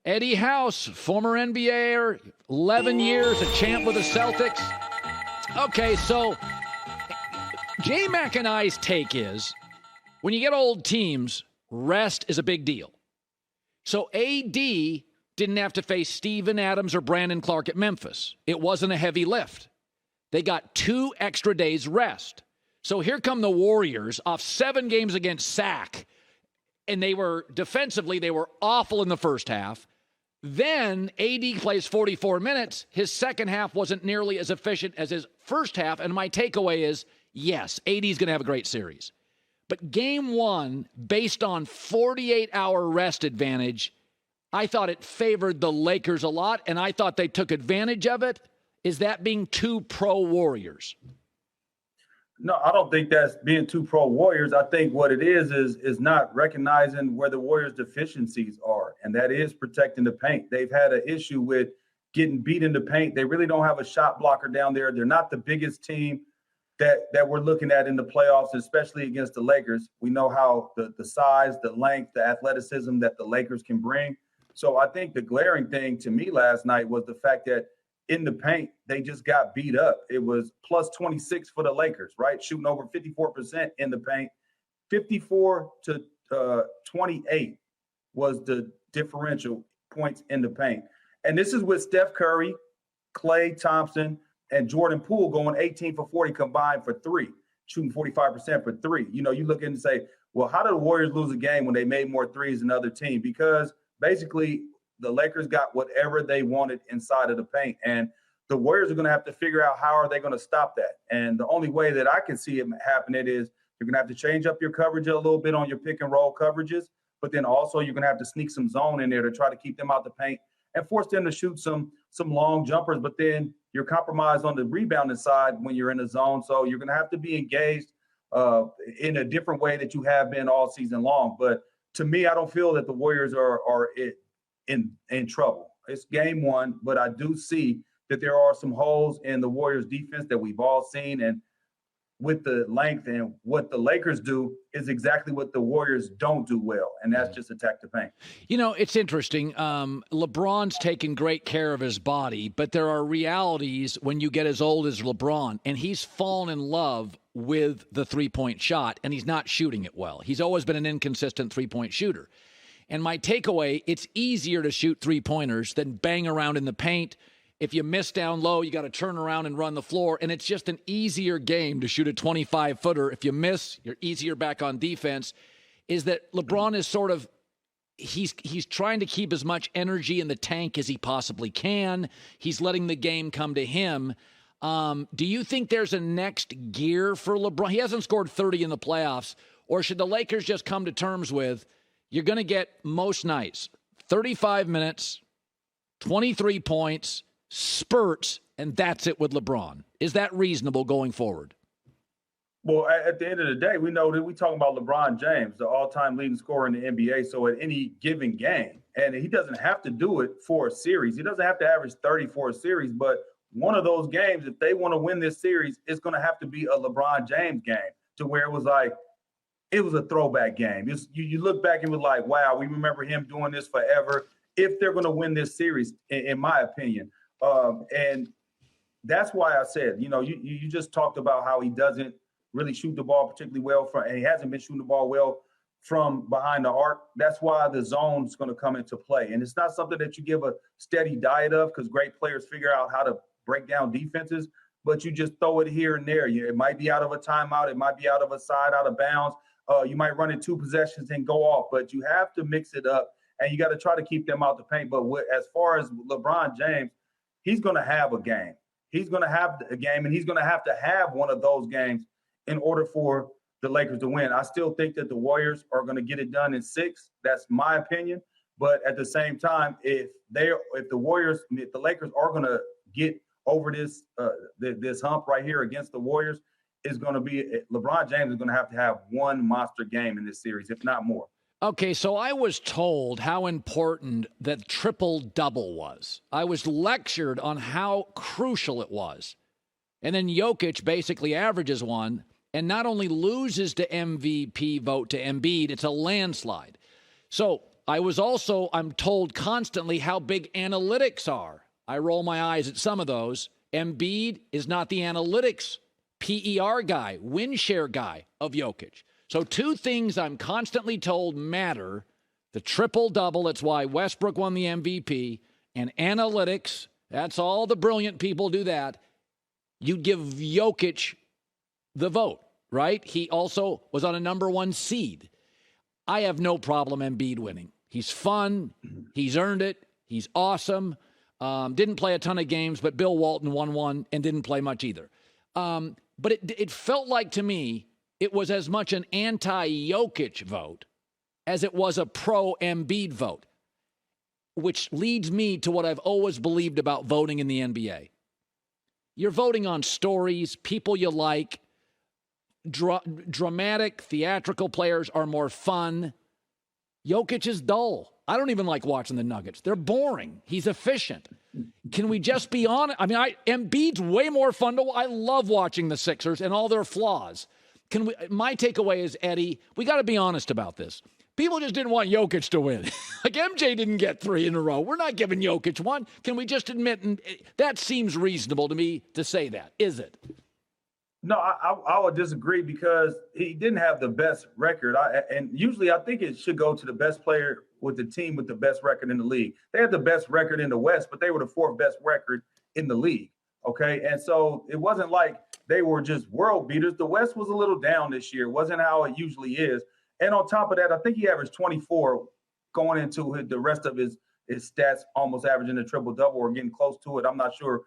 Eddie House, former NBAer, 11 years, a champ with the Celtics. Okay, so J-Mac and I's take is, when you get old teams, rest is a big deal. So AD didn't have to face Steven Adams or Brandon Clark at Memphis. It wasn't a heavy lift. They got 2 extra days rest. So here come the Warriors off 7 games against SAC, and they were awful in the first half. Then AD plays 44 minutes. His second half wasn't nearly as efficient as his first half, and my takeaway is, yes, AD's going to have a great series. But game 1, based on 48-hour rest advantage, I thought it favored the Lakers a lot, and I thought they took advantage of it. Is that being too pro-Warriors? No, I don't think that's being too pro-Warriors. I think what it is not recognizing where the Warriors' deficiencies are, and that is protecting the paint. They've had an issue with getting beat in the paint. They really don't have a shot blocker down there. They're not the biggest team that we're looking at in the playoffs, especially against the Lakers. We know how the size, the length, the athleticism that the Lakers can bring. So I think the glaring thing to me last night was the fact that in the paint, they just got beat up. It was plus 26 for the Lakers, right? Shooting over 54% in the paint. 54 to 28 was the differential points in the paint. And this is with Steph Curry, Klay Thompson, and Jordan Poole going 18 for 40 combined for 3, shooting 45% for 3. You know, you look in and say, well, how did the Warriors lose a game when they made more threes than the other team? Because basically the Lakers got whatever they wanted inside of the paint. And the Warriors are going to have to figure out how are they going to stop that. And the only way that I can see it happening is you're going to have to change up your coverage a little bit on your pick and roll coverages, but then also you're going to have to sneak some zone in there to try to keep them out the paint and force them to shoot some long jumpers. But then you're compromised on the rebounding side when you're in the zone. So you're going to have to be engaged in a different way that you have been all season long. But to me, I don't feel that the Warriors are in trouble. It's game 1, but I do see that there are some holes in the Warriors defense that we've all seen. And with the length and what the Lakers do is exactly what the Warriors don't do well, and that's just attack the paint. You know, it's interesting. LeBron's taken great care of his body, but there are realities when you get as old as LeBron, and he's fallen in love with the three-point shot, and he's not shooting it well. He's always been an inconsistent three-point shooter. And my takeaway, it's easier to shoot three-pointers than bang around in the paint. If you miss down low, you got to turn around and run the floor, and it's just an easier game to shoot a 25-footer. If you miss, you're easier back on defense. Is that LeBron is sort of he's trying to keep as much energy in the tank as he possibly can. He's letting the game come to him. Do you think there's a next gear for LeBron? He hasn't scored 30 in the playoffs, or should the Lakers just come to terms with you're going to get most nights 35 minutes, 23 points, spurts, and that's it with LeBron? Is that reasonable going forward? Well, at the end of the day, we know that we're talking about LeBron James, the all-time leading scorer in the NBA. So at any given game, and he doesn't have to do it for a series. He doesn't have to average 30 for a series, but one of those games, if they want to win this series, it's going to have to be a LeBron James game to where it was like, it was a throwback game. You look back and was like, wow, we remember him doing this forever if they're going to win this series, in my opinion. And that's why I said, you just talked about how he doesn't really shoot the ball particularly well and he hasn't been shooting the ball well from behind the arc. That's why the zone is going to come into play. And it's not something that you give a steady diet of because great players figure out how to break down defenses, but you just throw it here and there. It might be out of a timeout. It might be out of a side, out of bounds. You might run in 2 possessions and go off, but you have to mix it up and you got to try to keep them out the paint. But as far as LeBron James, he's going to have a game. He's going to have a game, and he's going to have one of those games in order for the Lakers to win. I still think that the Warriors are going to get it done in 6. That's my opinion. But at the same time, if the Lakers are going to get over this hump right here against the Warriors, it's going to be LeBron James is going to have one monster game in this series, if not more. Okay, so I was told how important that triple-double was. I was lectured on how crucial it was. And then Jokic basically averages one and not only loses the MVP vote to Embiid, it's a landslide. So I'm told constantly how big analytics are. I roll my eyes at some of those. Embiid is not the analytics PER guy, win share guy of Jokic. So two things I'm constantly told matter: the triple-double, it's why Westbrook won the MVP, and analytics, that's all the brilliant people do that. You'd give Jokic the vote, right? He also was on a number one seed. I have no problem Embiid winning. He's fun. He's earned it. He's awesome. Didn't play a ton of games, but Bill Walton won one and didn't play much either. But it felt like to me it was as much an anti-Jokic vote as it was a pro-Embiid vote, which leads me to what I've always believed about voting in the NBA. You're voting on stories, people you like. Dramatic, theatrical players are more fun. Jokic is dull. I don't even like watching the Nuggets. They're boring. He's efficient. Can we just be honest? I mean, Embiid's way more fun to watch. I love watching the Sixers and all their flaws. My takeaway is, Eddie, we got to be honest about this. People just didn't want Jokic to win. Like MJ didn't get 3 in a row. We're not giving Jokic one. Can we just admit, and that seems reasonable to me to say that, is it? No, I would disagree because he didn't have the best record. And usually I think it should go to the best player with the team with the best record in the league. They had the best record in the West, but they were the 4th best record in the league. Okay. And so it wasn't like they were just world beaters. The West was a little down this year. It wasn't how it usually is. And on top of that, I think he averaged 24 going into the rest of his stats, almost averaging a triple-double or getting close to it. I'm not sure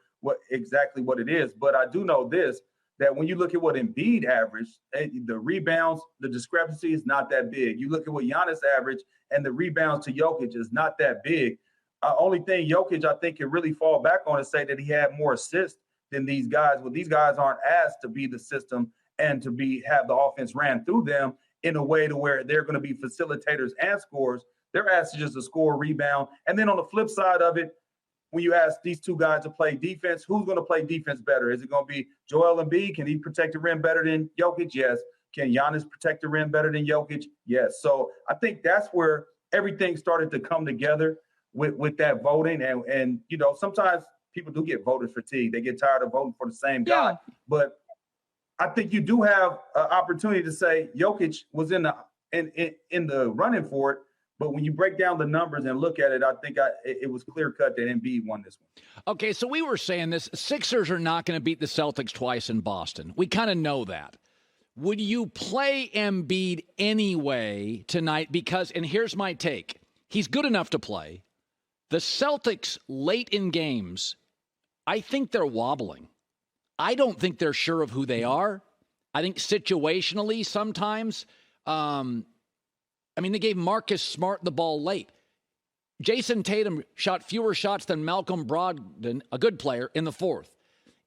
exactly what it is, but I do know this, that when you look at what Embiid averaged, the rebounds, the discrepancy is not that big. You look at what Giannis averaged, and the rebounds to Jokic is not that big. Only thing Jokic, I think, can really fall back on is say that he had more assists than these guys. Well, these guys aren't asked to be the system and to have the offense ran through them in a way to where they're going to be facilitators and scorers. They're asked to just to score, rebound. And then on the flip side of it, when you ask these two guys to play defense, who's going to play defense better? Is it going to be Joel Embiid? Can he protect the rim better than Jokic? Yes. Can Giannis protect the rim better than Jokic? Yes. So I think that's where everything started to come together with that voting. And you know, sometimes people do get voter fatigue. They get tired of voting for the same guy. But I think you do have an opportunity to say Jokic was in the running for it. But when you break down the numbers and look at it, I think it was clear cut that Embiid won this one. Okay, so we were saying this. Sixers are not going to beat the Celtics twice in Boston. We kind of know that. Would you play Embiid anyway tonight? Because, and here's my take, he's good enough to play. The Celtics late in games, I think they're wobbling. I don't think they're sure of who they are. I think situationally sometimes, they gave Marcus Smart the ball late. Jason Tatum shot fewer shots than Malcolm Brogdon, a good player, in the 4th.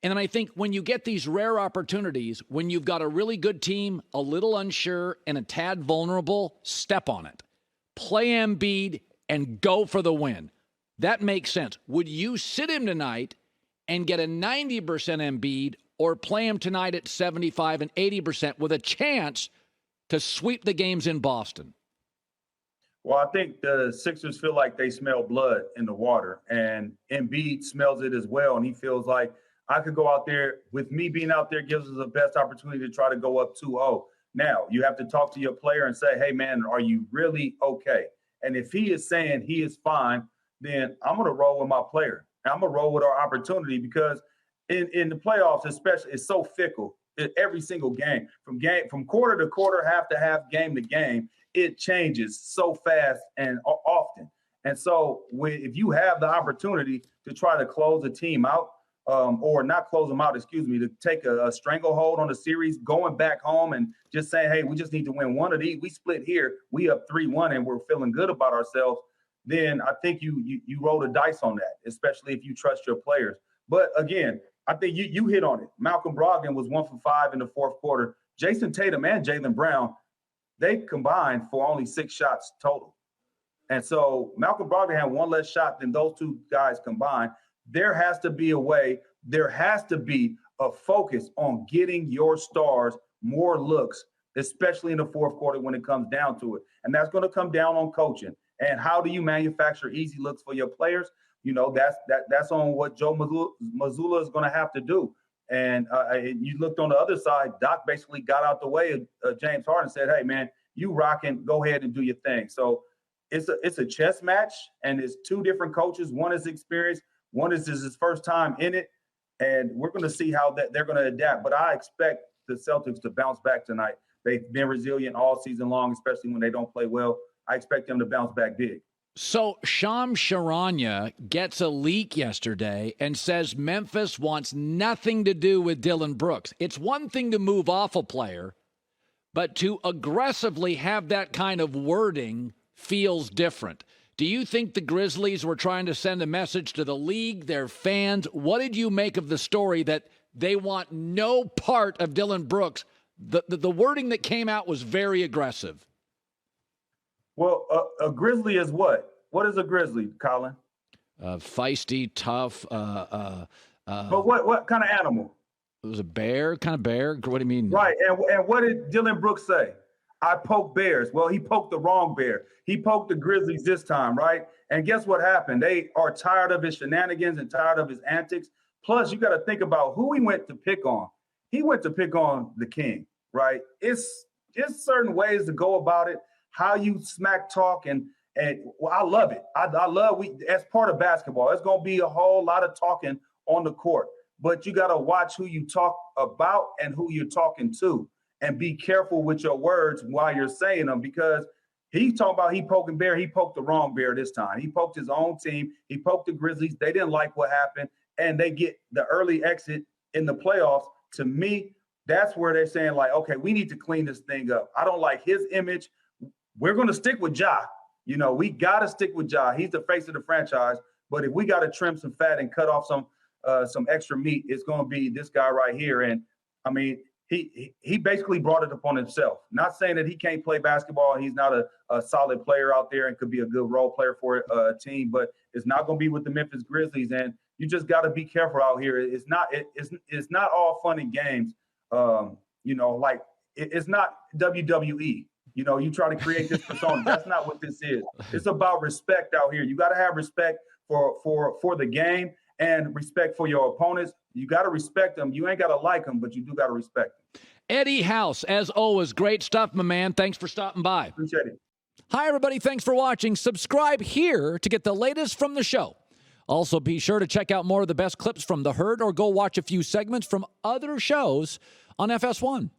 And then I think when you get these rare opportunities, when you've got a really good team, a little unsure, and a tad vulnerable, step on it. Play Embiid and go for the win. That makes sense. Would you sit him tonight and get a 90% Embiid, or play him tonight at 75 and 80% with a chance to sweep the games in Boston? Well, I think the Sixers feel like they smell blood in the water, and Embiid smells it as well. And he feels like, I could go out there, with me being out there gives us the best opportunity to try to go up 2-0. Now, you have to talk to your player and say, hey, man, are you really okay? And if he is saying he is fine, then I'm going to roll with my player. I'm going to roll with our opportunity, because in the playoffs especially, it's so fickle. Every single game, from quarter to quarter, half to half, game to game, it changes so fast and often. And so if you have the opportunity to try to close a team out, or not close them out, to take a stranglehold on the series, going back home and just saying, hey, we just need to win one of these. We split here, we up 3-1, and we're feeling good about ourselves. Then I think you roll the dice on that, especially if you trust your players. But again, I think you hit on it. Malcolm Brogdon was 1 for 5 in the 4th quarter. Jason Tatum and Jaylen Brown, they combined for only 6 shots total. And so Malcolm Brogdon had 1 less shot than those two guys combined. There has to be a way. There has to be a focus on getting your stars more looks, especially in the 4th quarter when it comes down to it. And that's going to come down on coaching. And how do you manufacture easy looks for your players? That's on what Joe Mazzulla is going to have to do. And you looked on the other side, Doc basically got out the way of James Harden and said, hey, man, you rocking, go ahead and do your thing. So it's a chess match, and it's two different coaches. One is experienced, one is his first time in it, and we're going to see how they're going to adapt. But I expect the Celtics to bounce back tonight. They've been resilient all season long, especially when they don't play well. I expect them to bounce back big. So Shams Charania gets a leak yesterday and says Memphis wants nothing to do with Dillon Brooks. It's one thing to move off a player, but to aggressively have that kind of wording feels different. Do you think the Grizzlies were trying to send a message to the league, their fans? What did you make of the story that they want no part of Dillon Brooks? The wording that came out was very aggressive. Well, a Grizzly is what? What is a Grizzly, Colin? Feisty, tough. But what kind of animal? It was a bear, kind of bear. What do you mean? Right. And what did Dillon Brooks say? I poke bears. Well, he poked the wrong bear. He poked the Grizzlies this time, right? And guess what happened? They are tired of his shenanigans and tired of his antics. Plus, you got to think about who he went to pick on. He went to pick on the king, right? It's just certain ways to go about it. How you smack talk and well, I love it. I love as part of basketball. It's going to be a whole lot of talking on the court, but you got to watch who you talk about and who you're talking to, and be careful with your words while you're saying them, because he's talking about he poking bear. He poked the wrong bear this time. He poked his own team. He poked the Grizzlies. They didn't like what happened, and they get the early exit in the playoffs. To me, that's where they're saying, like, okay, we need to clean this thing up. I don't like his image. We're going to stick with Ja. We got to stick with Ja. He's the face of the franchise. But if we got to trim some fat and cut off some extra meat, it's going to be this guy right here. And, I mean, he basically brought it upon himself. Not saying that he can't play basketball. He's not a solid player out there and could be a good role player for a team. But it's not going to be with the Memphis Grizzlies. And you just got to be careful out here. It's not all fun and games. It's not WWE. You try to create this persona. That's not what this is. It's about respect out here. You got to have respect for the game and respect for your opponents. You got to respect them. You ain't got to like them, but you do got to respect them. Eddie House, as always, great stuff, my man. Thanks for stopping by. Appreciate it. Hi, everybody. Thanks for watching. Subscribe here to get the latest from the show. Also, be sure to check out more of the best clips from The Herd, or go watch a few segments from other shows on FS1.